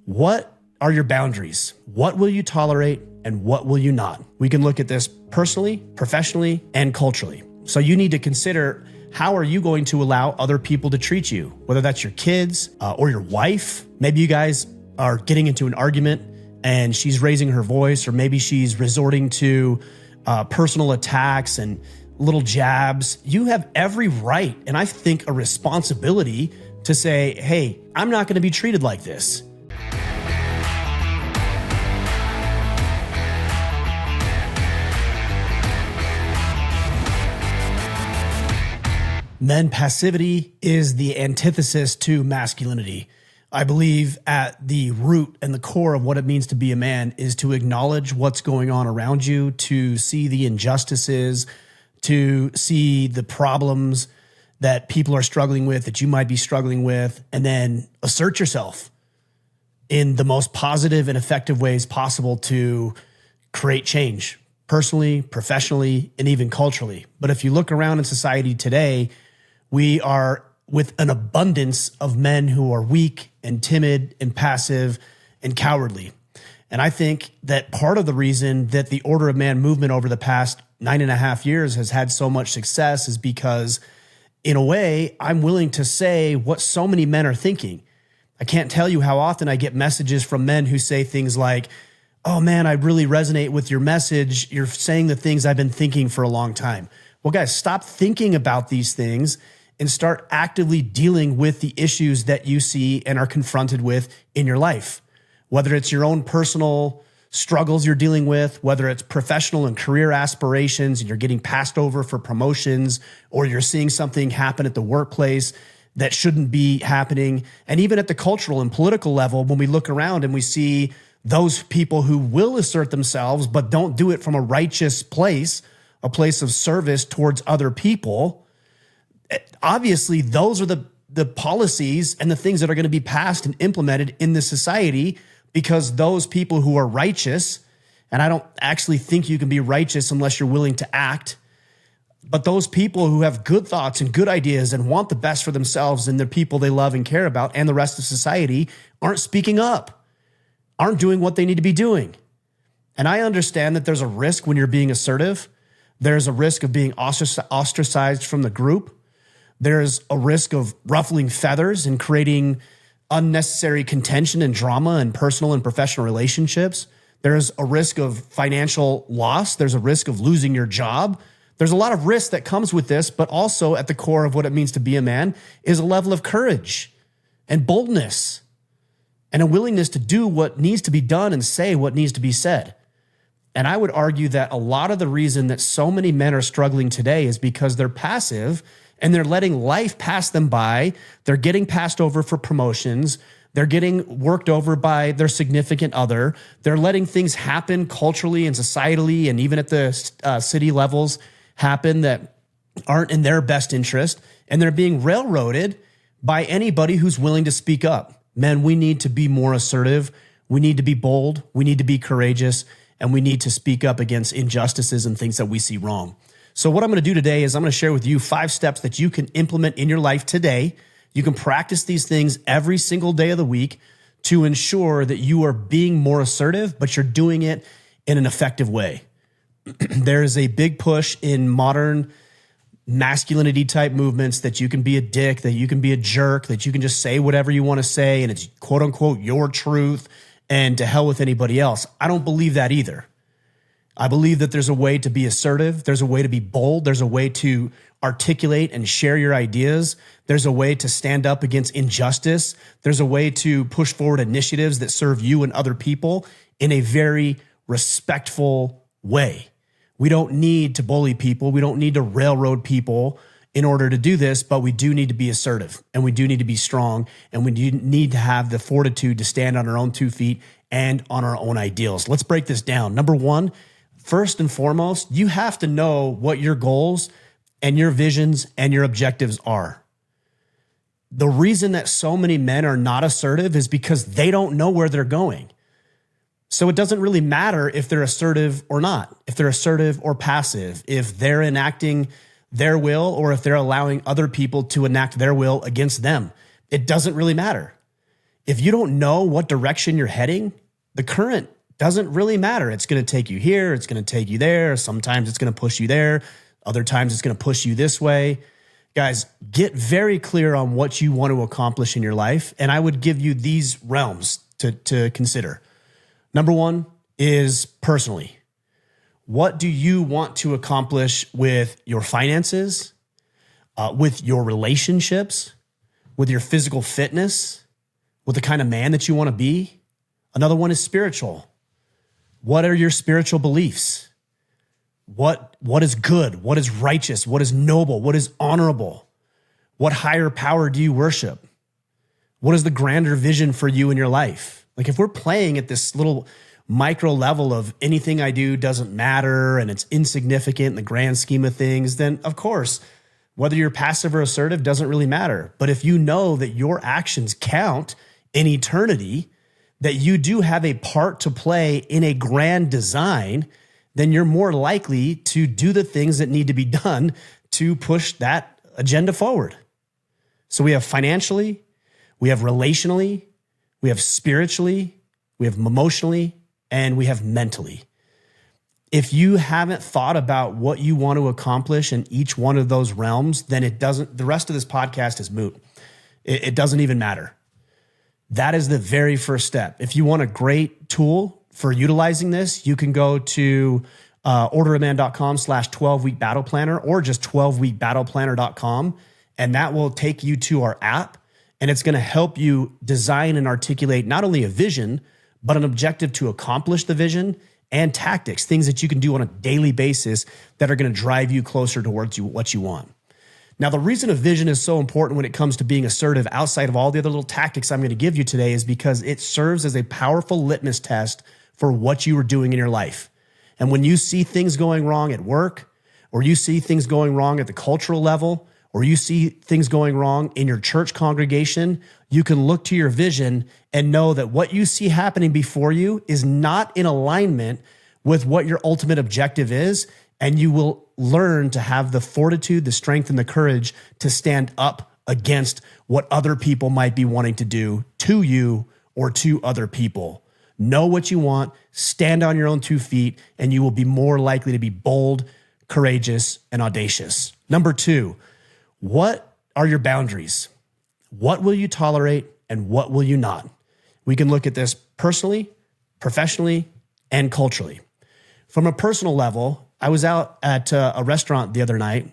What are your boundaries? What will you tolerate and what will you not? We can look at this personally, professionally, and culturally. So you need to consider, how are you going to allow other people to treat you? Whether that's your kids or your wife. Maybe you guys are getting into an argument and she's raising her voice, or maybe she's resorting to personal attacks and little jabs. You have every right, and I think a responsibility, to say, hey, I'm not going to be treated like this. Men, passivity is the antithesis to masculinity. I believe at the root and the core of what it means to be a man is to acknowledge what's going on around you, to see the injustices, to see the problems that people are struggling with, that you might be struggling with, and then assert yourself in the most positive and effective ways possible to create change, personally, professionally, and even culturally. But if you look around in society today, we are with an abundance of men who are weak and timid and passive and cowardly. And I think that part of the reason that the Order of Man movement over the past 9.5 years has had so much success is because, in a way, I'm willing to say what so many men are thinking. I can't tell you how often I get messages from men who say things like, oh man, I really resonate with your message. You're saying the things I've been thinking for a long time. Well, guys, stop thinking about these things and start actively dealing with the issues that you see and are confronted with in your life. Whether it's your own personal struggles you're dealing with, whether it's professional and career aspirations and you're getting passed over for promotions, or you're seeing something happen at the workplace that shouldn't be happening. And even at the cultural and political level, when we look around and we see those people who will assert themselves but don't do it from a righteous place, a place of service towards other people, obviously those are the policies and the things that are going to be passed and implemented in this society, because those people who are righteous, and I don't actually think you can be righteous unless you're willing to act, but those people who have good thoughts and good ideas and want the best for themselves and the people they love and care about and the rest of society aren't speaking up, aren't doing what they need to be doing. And I understand that there's a risk when you're being assertive. There's a risk of being ostracized from the group. There's a risk of ruffling feathers and creating unnecessary contention and drama in personal and professional relationships. There's a risk of financial loss. There's a risk of losing your job. There's a lot of risk that comes with this, but also at the core of what it means to be a man is a level of courage and boldness and a willingness to do what needs to be done and say what needs to be said. And I would argue that a lot of the reason that so many men are struggling today is because they're passive and they're letting life pass them by. They're getting passed over for promotions. They're getting worked over by their significant other. They're letting things happen culturally and societally and even at the city levels happen that aren't in their best interest. And they're being railroaded by anybody who's willing to speak up. Men, we need to be more assertive. We need to be bold. We need to be courageous. And we need to speak up against injustices and things that we see wrong. So what I'm going to do today is I'm going to share with you 5 steps that you can implement in your life today. You can practice these things every single day of the week to ensure that you are being more assertive, but you're doing it in an effective way. There is a big push in modern masculinity type movements that you can be a dick, that you can be a jerk, that you can just say whatever you want to say and it's quote unquote your truth and to hell with anybody else. I don't believe that either. I believe that there's a way to be assertive. There's a way to be bold. There's a way to articulate and share your ideas. There's a way to stand up against injustice. There's a way to push forward initiatives that serve you and other people in a very respectful way. We don't need to bully people. We don't need to railroad people in order to do this, but we do need to be assertive and we do need to be strong and we do need to have the fortitude to stand on our own 2 feet and on our own ideals. Let's break this down. Number 1, first and foremost, you have to know what your goals and your visions and your objectives are. The reason that so many men are not assertive is because they don't know where they're going. So it doesn't really matter if they're assertive or not, if they're assertive or passive, if they're enacting their will or if they're allowing other people to enact their will against them. It doesn't really matter. If you don't know what direction you're heading, the current doesn't really matter. It's going to take you here. It's going to take you there. Sometimes it's going to push you there. Other times it's going to push you this way. Guys, get very clear on what you want to accomplish in your life. And I would give you these realms to consider. Number one is personally. What do you want to accomplish with your finances, with your relationships, with your physical fitness, with the kind of man that you want to be? Another one is spiritual. What are your spiritual beliefs? What is good? What is righteous? What is noble? What is honorable? What higher power do you worship? What is the grander vision for you in your life? Like if we're playing at this little micro level of anything I do doesn't matter and it's insignificant in the grand scheme of things, then of course, whether you're passive or assertive doesn't really matter. But if you know that your actions count in eternity, that you do have a part to play in a grand design, then you're more likely to do the things that need to be done to push that agenda forward. So we have financially, we have relationally, we have spiritually, we have emotionally, and we have mentally. If you haven't thought about what you want to accomplish in each one of those realms, then the rest of this podcast is moot. It doesn't even matter. That is the very first step. If you want a great tool for utilizing this, you can go to orderofman.com/12-week battle planner or just 12weekbattleplanner.com. And that will take you to our app. And it's going to help you design and articulate not only a vision, but an objective to accomplish the vision and tactics, things that you can do on a daily basis that are going to drive you closer towards what you want. Now, the reason a vision is so important when it comes to being assertive outside of all the other little tactics I'm going to give you today is because it serves as a powerful litmus test for what you are doing in your life. And when you see things going wrong at work, or you see things going wrong at the cultural level, or you see things going wrong in your church congregation, you can look to your vision and know that what you see happening before you is not in alignment with what your ultimate objective is. And you will learn to have the fortitude, the strength, and the courage to stand up against what other people might be wanting to do to you or to other people. Know what you want, stand on your own 2 feet, and you will be more likely to be bold, courageous, and audacious. Number 2, what are your boundaries? What will you tolerate and what will you not? We can look at this personally, professionally, and culturally. From a personal level, I was out at a restaurant the other night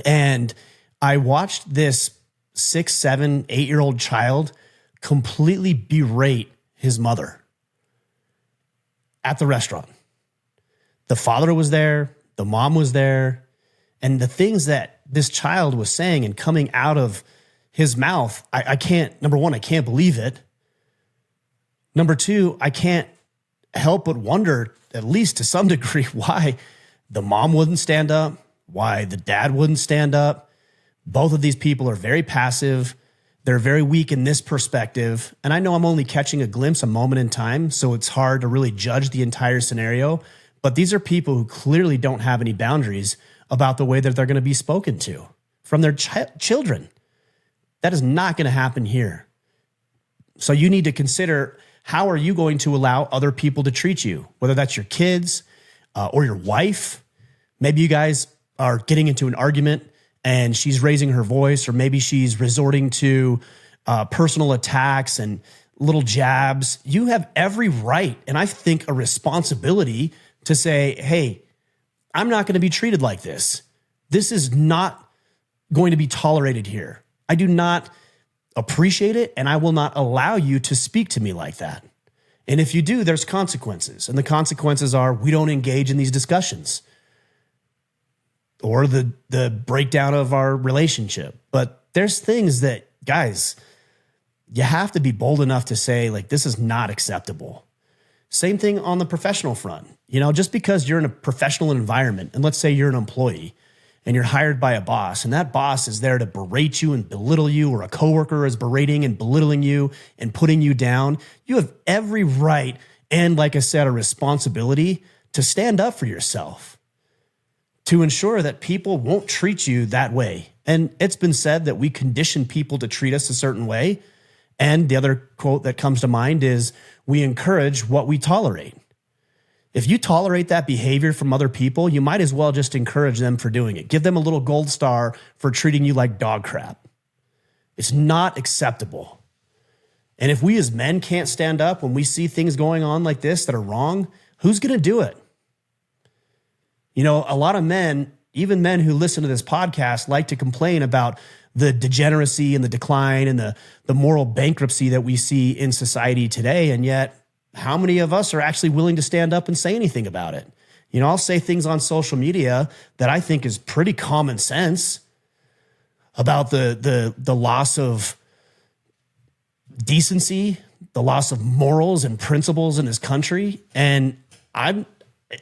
and I watched this 6, 7, 8-year-old child completely berate his mother at the restaurant. The father was there, the mom was there, and the things that this child was saying and coming out of his mouth, I can't, number one, I can't believe it. Number 2, I can't help but wonder, at least to some degree, why the mom wouldn't stand up, why the dad wouldn't stand up. Both of these people are very passive. They're very weak in this perspective. And I know I'm only catching a glimpse, a moment in time, so it's hard to really judge the entire scenario. But these are people who clearly don't have any boundaries about the way that they're going to be spoken to from their children. That is not going to happen here. So you need to consider, how are you going to allow other people to treat you? Whether that's your kids or your wife. Maybe you guys are getting into an argument and she's raising her voice, or maybe she's resorting to personal attacks and little jabs. You have every right, and I think a responsibility, to say, hey, I'm not going to be treated like this. This is not going to be tolerated here. I do not appreciate it, and I will not allow you to speak to me like that. And if you do, there's consequences. And the consequences are we don't engage in these discussions or the breakdown of our relationship. But there's things that, guys, you have to be bold enough to say, like, this is not acceptable. Same thing on the professional front. You know, just because you're in a professional environment, and let's say you're an employee and you're hired by a boss, and that boss is there to berate you and belittle you, or a coworker is berating and belittling you and putting you down, you have every right and, like I said, a responsibility to stand up for yourself, to ensure that people won't treat you that way. And it's been said that we condition people to treat us a certain way. And the other quote that comes to mind is, we encourage what we tolerate. If you tolerate that behavior from other people, you might as well just encourage them for doing it. Give them a little gold star for treating you like dog crap. It's not acceptable. And if we as men can't stand up when we see things going on like this that are wrong, who's going to do it? You know, a lot of men, even men who listen to this podcast, like to complain about the degeneracy and the decline and the moral bankruptcy that we see in society today. And yet, how many of us are actually willing to stand up and say anything about it? You know, I'll say things on social media that I think is pretty common sense about the loss of decency, the loss of morals and principles in this country. And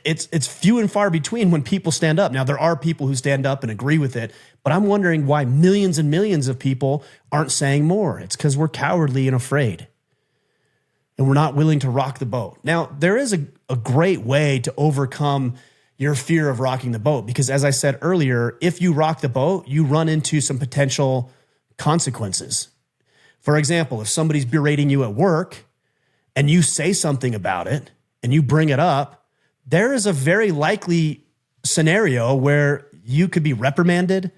it's few and far between when people stand up. Now, there are people who stand up and agree with it, but I'm wondering why millions and millions of people aren't saying more. It's because we're cowardly and afraid, and we're not willing to rock the boat. Now, there is a great way to overcome your fear of rocking the boat, because as I said earlier, if you rock the boat, you run into some potential consequences. For example, if somebody's berating you at work and you say something about it and you bring it up, there is a very likely scenario where you could be reprimanded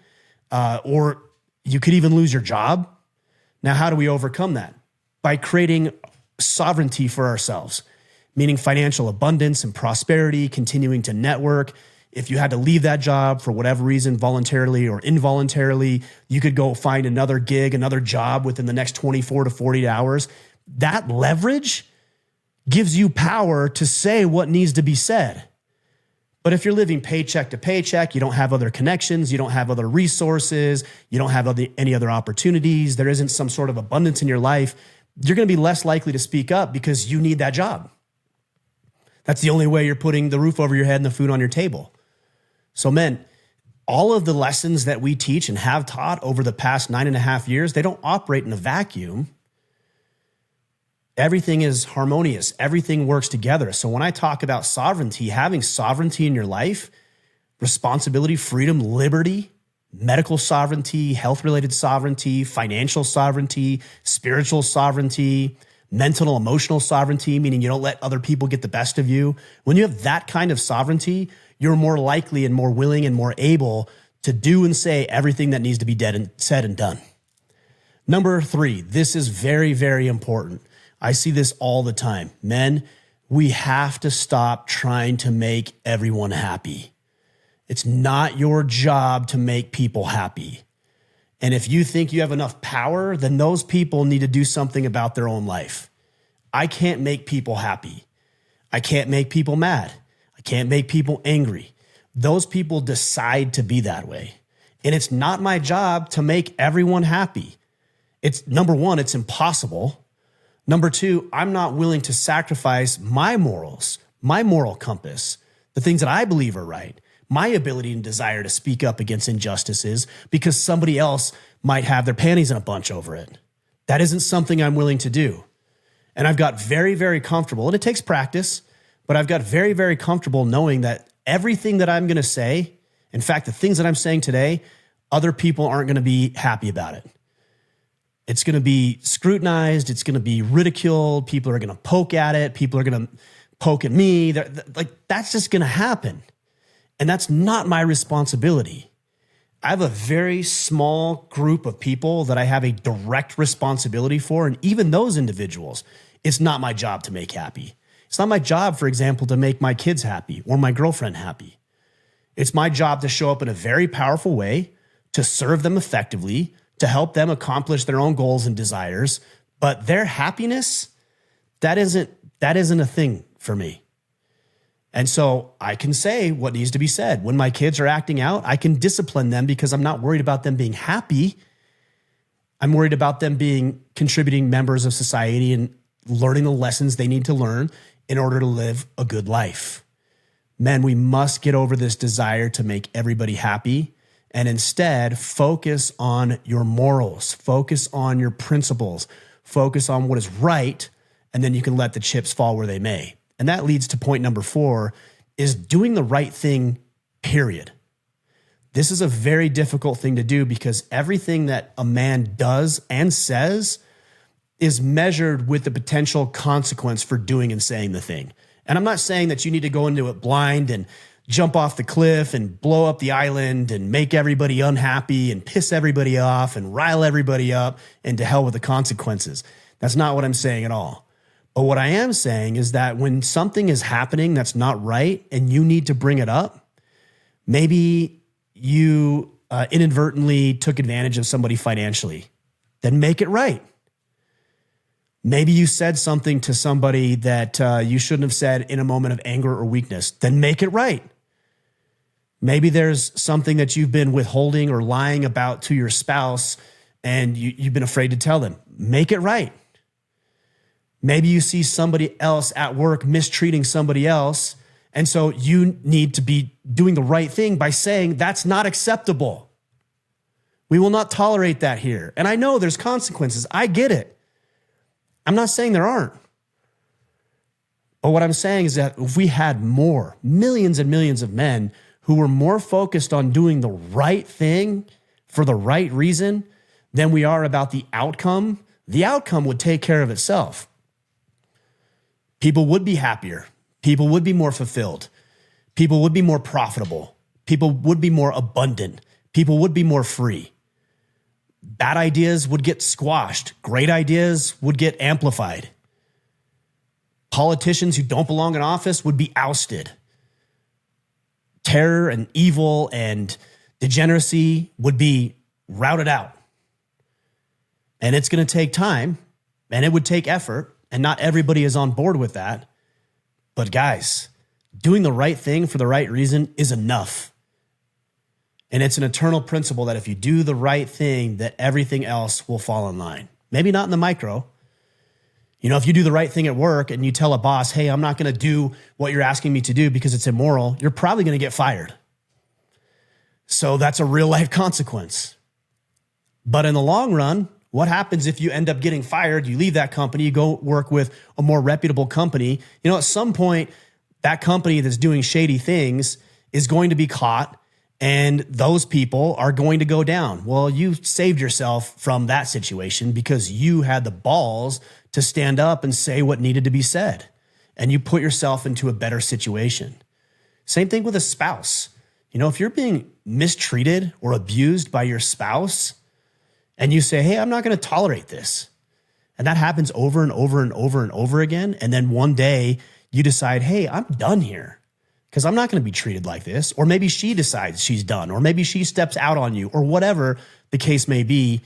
or you could even lose your job. Now, how do we overcome that? By creating sovereignty for ourselves, meaning financial abundance and prosperity, continuing to network. If you had to leave that job for whatever reason, voluntarily or involuntarily, you could go find another gig, another job within the next 24 to 48 hours. That leverage gives you power to say what needs to be said. But if you're living paycheck to paycheck, you don't have other connections, you don't have other resources, you don't have any other opportunities, there isn't some sort of abundance in your life, you're going to be less likely to speak up because you need that job. That's the only way you're putting the roof over your head and the food on your table. So men, all of the lessons that we teach and have taught over the past 9.5 years, they don't operate in a vacuum. Everything is harmonious. Everything works together. So when I talk about sovereignty, having sovereignty in your life, responsibility, freedom, liberty, medical sovereignty, health-related sovereignty, financial sovereignty, spiritual sovereignty, mental, emotional sovereignty, meaning you don't let other people get the best of you. When you have that kind of sovereignty, you're more likely and more willing and more able to do and say everything that needs to be said and done. Number 3, this is very, very important. I see this all the time. Men, we have to stop trying to make everyone happy. It's not your job to make people happy. And if you think you have enough power, then those people need to do something about their own life. I can't make people happy. I can't make people mad. I can't make people angry. Those people decide to be that way. And it's not my job to make everyone happy. It's number 1, it's impossible. Number 2, I'm not willing to sacrifice my morals, my moral compass, the things that I believe are right, my ability and desire to speak up against injustices because somebody else might have their panties in a bunch over it. That isn't something I'm willing to do. And I've got very, very comfortable, and it takes practice, but I've got very, very comfortable knowing that everything that I'm going to say, in fact, the things that I'm saying today, other people aren't going to be happy about it. It's going to be scrutinized. It's going to be ridiculed. People are going to poke at it. People are going to poke at me. That's just going to happen. And that's not my responsibility. I have a very small group of people that I have a direct responsibility for. And even those individuals, it's not my job to make happy. It's not my job, for example, to make my kids happy or my girlfriend happy. It's my job to show up in a very powerful way, to serve them effectively, to help them accomplish their own goals and desires. But their happiness, that isn't a thing for me. And so I can say what needs to be said. When my kids are acting out, I can discipline them because I'm not worried about them being happy. I'm worried about them being contributing members of society and learning the lessons they need to learn in order to live a good life. Men, we must get over this desire to make everybody happy and instead focus on your morals, focus on your principles, focus on what is right, and then you can let the chips fall where they may. And that leads to point number 4, is doing the right thing, period. This is a very difficult thing to do because everything that a man does and says is measured with the potential consequence for doing and saying the thing. And I'm not saying that you need to go into it blind and jump off the cliff and blow up the island and make everybody unhappy and piss everybody off and rile everybody up and to hell with the consequences. That's not what I'm saying at all. But what I am saying is that when something is happening that's not right and you need to bring it up, maybe you inadvertently took advantage of somebody financially, then make it right. Maybe you said something to somebody that you shouldn't have said in a moment of anger or weakness, then make it right. Maybe there's something that you've been withholding or lying about to your spouse and you've been afraid to tell them, make it right. Maybe you see somebody else at work mistreating somebody else, and so you need to be doing the right thing by saying that's not acceptable. We will not tolerate that here. And I know there's consequences. I get it. I'm not saying there aren't. But what I'm saying is that if we had more, millions and millions of men who were more focused on doing the right thing for the right reason than we are about the outcome would take care of itself. People would be happier. People would be more fulfilled. People would be more profitable. People would be more abundant. People would be more free. Bad ideas would get squashed. Great ideas would get amplified. Politicians who don't belong in office would be ousted. Terror and evil and degeneracy would be routed out. And it's going to take time and it would take effort, and not everybody is on board with that. But guys, doing the right thing for the right reason is enough. And it's an eternal principle that if you do the right thing, that everything else will fall in line. Maybe not in the micro. You know, if you do the right thing at work and you tell a boss, hey, I'm not going to do what you're asking me to do because it's immoral, you're probably going to get fired. So that's a real life consequence. But in the long run, what happens if you end up getting fired? You leave that company, you go work with a more reputable company. You know, at some point, that company that's doing shady things is going to be caught, and those people are going to go down. Well, you saved yourself from that situation because you had the balls to stand up and say what needed to be said. And you put yourself into a better situation. Same thing with a spouse. You know, if you're being mistreated or abused by your spouse and you say, hey, I'm not going to tolerate this. And that happens over and over and over and over again. And then one day you decide, hey, I'm done here, because I'm not going to be treated like this. Or maybe she decides she's done, or maybe she steps out on you, or whatever the case may be.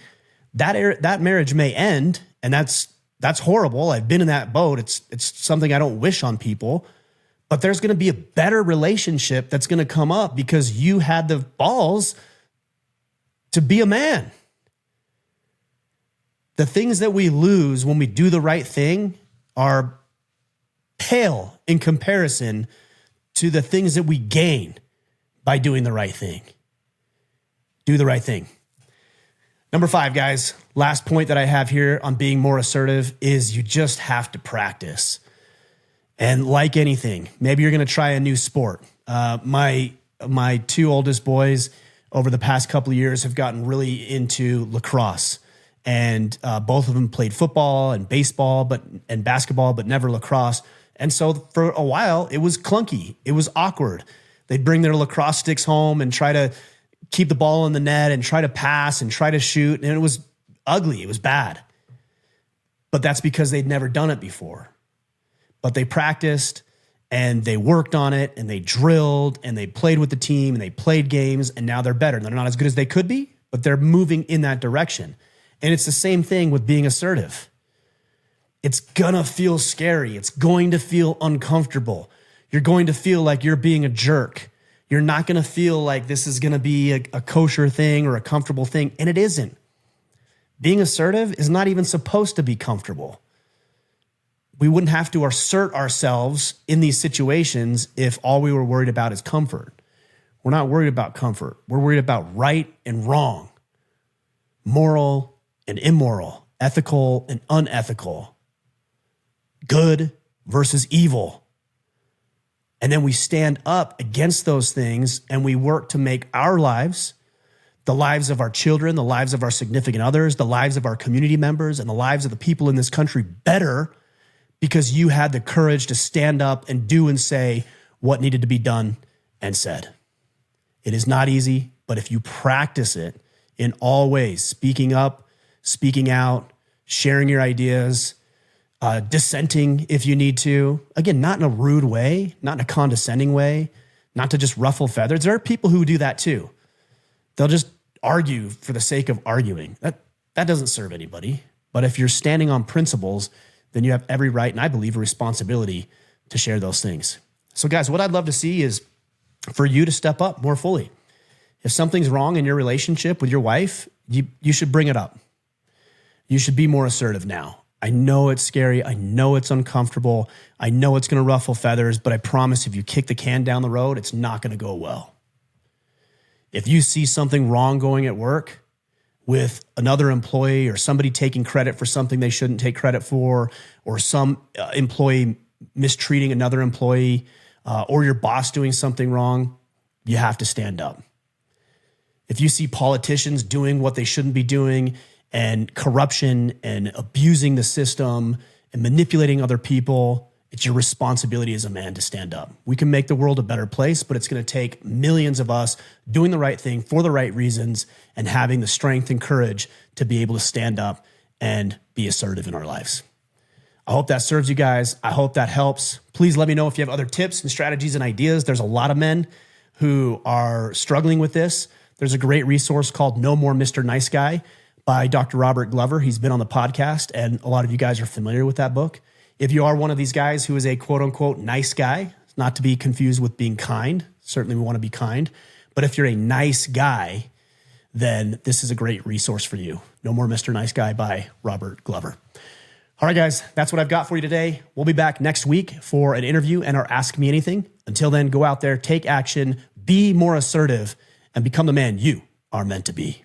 That marriage may end, and that's horrible. I've been in that boat. It's something I don't wish on people. But there's going to be a better relationship that's going to come up because you had the balls to be a man. The things that we lose when we do the right thing are pale in comparison to the things that we gain by doing the right thing. Do the right thing. Number 5, guys, last point that I have here on being more assertive is you just have to practice. And like anything, maybe you're going to try a new sport. My 2 oldest boys over the past couple of years have gotten really into lacrosse. And both of them played football and baseball and basketball, but never lacrosse. And so for a while, it was clunky. It was awkward. They'd bring their lacrosse sticks home and try to keep the ball in the net and try to pass and try to shoot. And it was ugly. It was bad. But that's because they'd never done it before. But they practiced and they worked on it and they drilled and they played with the team and they played games, and now they're better. They're not as good as they could be, but they're moving in that direction. And it's the same thing with being assertive. It's gonna feel scary. It's going to feel uncomfortable. You're going to feel like you're being a jerk. You're not gonna feel like this is gonna be a kosher thing or a comfortable thing, and it isn't. Being assertive is not even supposed to be comfortable. We wouldn't have to assert ourselves in these situations if all we were worried about is comfort. We're not worried about comfort. We're worried about right and wrong, moral and immoral, ethical and unethical, good versus evil. And then we stand up against those things and we work to make our lives the lives of our children, the lives of our significant others, the lives of our community members, and the lives of the people in this country better because you had the courage to stand up and do and say what needed to be done and said. It is not easy, but if you practice it in all ways, speaking up, speaking out, sharing your ideas, dissenting if you need to, again, not in a rude way, not in a condescending way, not to just ruffle feathers. There are people who do that too. They'll just argue for the sake of arguing. That doesn't serve anybody. But if you're standing on principles, then you have every right, and I believe a responsibility to share those things. So guys, what I'd love to see is for you to step up more fully. If something's wrong in your relationship with your wife, you should bring it up. You should be more assertive now. I know it's scary. I know it's uncomfortable. I know it's going to ruffle feathers, but I promise if you kick the can down the road, it's not going to go well. If you see something wrong going at work with another employee or somebody taking credit for something they shouldn't take credit for, or some employee mistreating another employee, or your boss doing something wrong, you have to stand up. If you see politicians doing what they shouldn't be doing and corruption and abusing the system and manipulating other people, it's your responsibility as a man to stand up. We can make the world a better place, but it's going to take millions of us doing the right thing for the right reasons and having the strength and courage to be able to stand up and be assertive in our lives. I hope that serves you guys. I hope that helps. Please let me know if you have other tips and strategies and ideas. There's a lot of men who are struggling with this. There's a great resource called No More Mr. Nice Guy by Dr. Robert Glover. He's been on the podcast, and a lot of you guys are familiar with that book. If you are one of these guys who is a quote unquote nice guy, not to be confused with being kind, certainly we want to be kind, but if you're a nice guy, then this is a great resource for you. No More Mr. Nice Guy by Robert Glover. All right, guys, that's what I've got for you today. We'll be back next week for an interview and our Ask Me Anything. Until then, go out there, take action, be more assertive, and become the man you are meant to be.